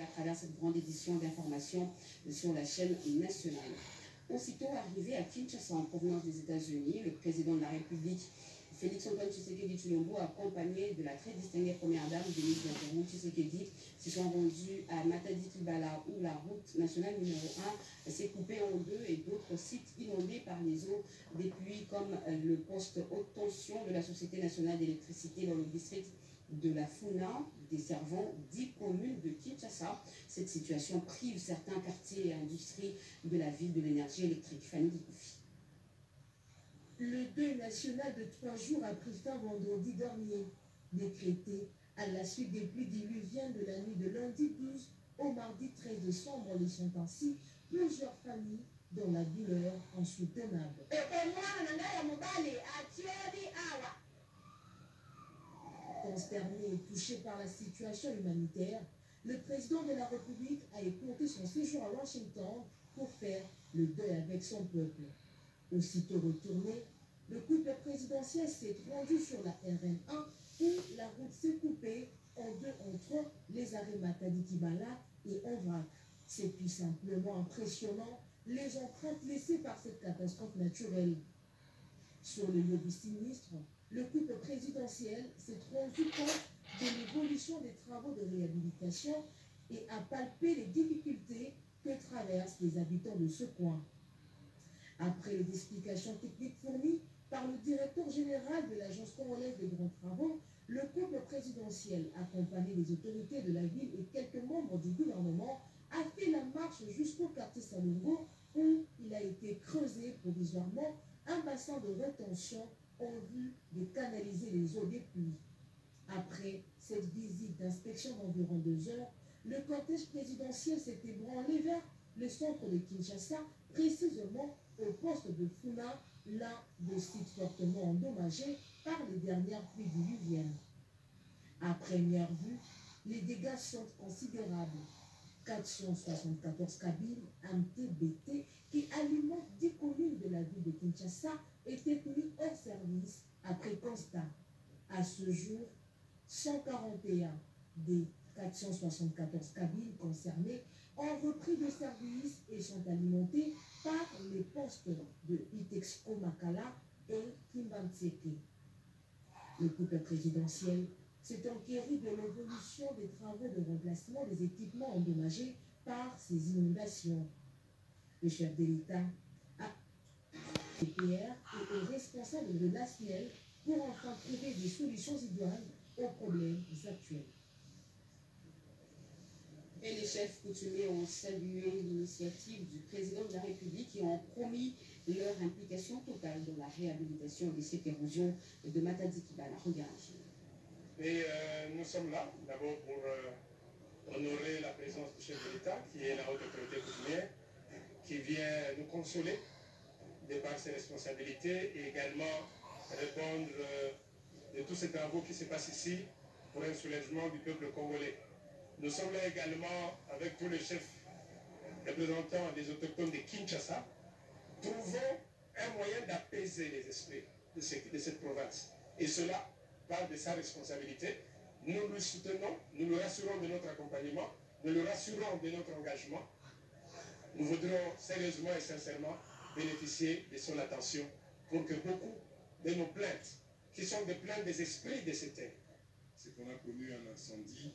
à travers cette grande édition d'information sur la chaîne nationale. Aussitôt arrivé à Kinshasa en provenance des États-Unis, le président de la République, Félix-Antoine Tshisekedi Tshilombo, accompagné de la très distinguée première dame, Denise Diaterou Tshisekedi, se sont rendus à Matadi-Kibala, où la route nationale numéro 1 s'est coupée en deux et d'autres sites inondés par les eaux des pluies, comme le poste haute tension de la Société nationale d'électricité dans le district de la Funa, desservant 10 communes de Kinshasa. Cette situation prive certains quartiers et industries de la ville de l'énergie électrique. Fanny Dikoufi. Le deuil national de 3 jours a pris fin vendredi dernier, décrété à la suite des pluies diluviennes de la nuit de lundi 12 au mardi 13 décembre, laissant ainsi plusieurs familles dans la douleur insoutenable. Consterné et touché par la situation humanitaire, le président de la République a écourté son séjour à Washington pour faire le deuil avec son peuple. Aussitôt retourné, le couple présidentiel s'est rendu sur la RN1 où la route s'est coupée en deux entre les arrêts Matadi-Kibala et Onvrak. C'est tout simplement impressionnant les empreintes laissées par cette catastrophe naturelle. Sur le lieu du sinistre, le couple présidentiel s'est rendu compte de l'évolution des travaux de réhabilitation et a palpé les difficultés que traversent les habitants de ce coin. Après les explications techniques fournies par le directeur général de l'Agence congolaise des grands travaux, le couple présidentiel, accompagné des autorités de la ville et quelques membres du gouvernement, a fait la marche jusqu'au quartier Salongo où il a été creusé provisoirement un bassin de rétention en vue de canaliser les eaux des pluies. Après cette visite d'inspection d'environ 2 heures, le cortège présidentiel s'est ébranlé vers le centre de Kinshasa, précisément au poste de Funa, l'un des sites fortement endommagés par les dernières pluies diluviennes. À première vue, les dégâts sont considérables. 474 cabines MTBT qui alimentent 10 communes de la ville de Kinshasa étaient mis hors service après constat. À ce jour, 141 des 474 cabines concernées ont repris de service et sont alimentées par les postes de Itexco Makala et Kimbanseke. Le couple présidentiel s'est enquéri de l'évolution des travaux de remplacement des équipements endommagés par ces inondations. Le chef de l'État a PR et est responsable de l'ASNEL pour enfin trouver des solutions idoines aux problèmes actuels. Et les chefs coutumiers ont salué l'initiative du président de la République et ont promis leur implication totale dans la réhabilitation de cette érosion de Matadi-Kibala. Regardez. Et nous sommes là, d'abord pour honorer la présence du chef de l'État, qui est la haute autorité coutumière, qui vient nous consoler de par ses responsabilités et également répondre de tous ces travaux qui se passent ici pour un soulèvement du peuple congolais. Nous sommes là également avec tous les chefs représentants des autochtones de Kinshasa. Trouvons un moyen d'apaiser les esprits de cette province. Et cela part de sa responsabilité. Nous le soutenons, nous le rassurons de notre accompagnement, nous le rassurons de notre engagement. Nous voudrons sérieusement et sincèrement bénéficier de son attention pour que beaucoup de nos plaintes, qui sont des plaintes des esprits de ces terres, c'est qu'on a connu un incendie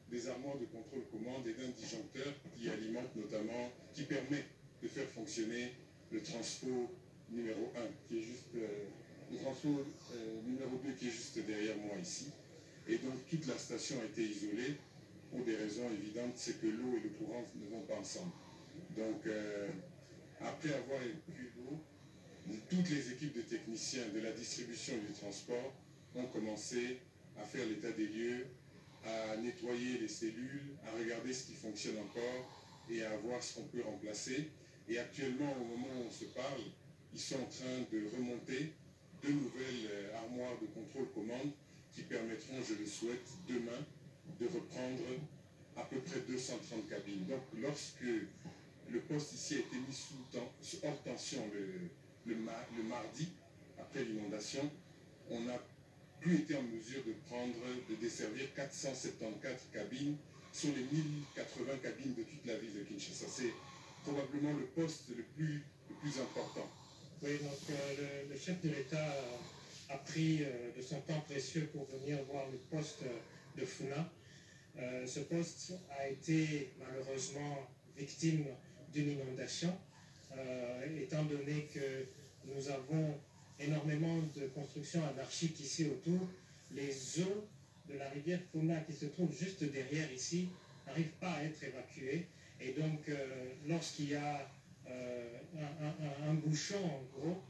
des armoires de contrôle-commande et d'un disjoncteur qui alimente notamment, qui permet de faire fonctionner le transfo numéro 1, qui est juste, le transfo numéro 2 qui est juste derrière moi ici. Et donc toute la station a été isolée pour des raisons évidentes, c'est que l'eau et le courant ne vont pas ensemble. Donc après avoir évacué l'eau, toutes les équipes de techniciens de la distribution et du transport ont commencé à faire l'état des lieux, à nettoyer les cellules, à regarder ce qui fonctionne encore et à voir ce qu'on peut remplacer. Et actuellement, au moment où on se parle, ils sont en train de remonter 2 nouvelles armoires de contrôle-commande qui permettront, je le souhaite, demain, de reprendre à peu près 230 cabines. Donc, lorsque le poste ici a été mis hors tension le mardi, après l'inondation, on n'a plus été en mesure de desservir 474 cabines sont les 1080 cabines de toute la ville de Kinshasa. C'est probablement le poste le plus important. Oui, donc le chef de l'État a pris de son temps précieux pour venir voir le poste de Funa. Ce poste a été malheureusement victime d'une inondation, étant donné que nous avons énormément de constructions anarchiques ici autour. Les eaux de la rivière Funa qui se trouve juste derrière ici n'arrivent pas à être évacuées. Et donc, lorsqu'il y a un bouchon, en gros,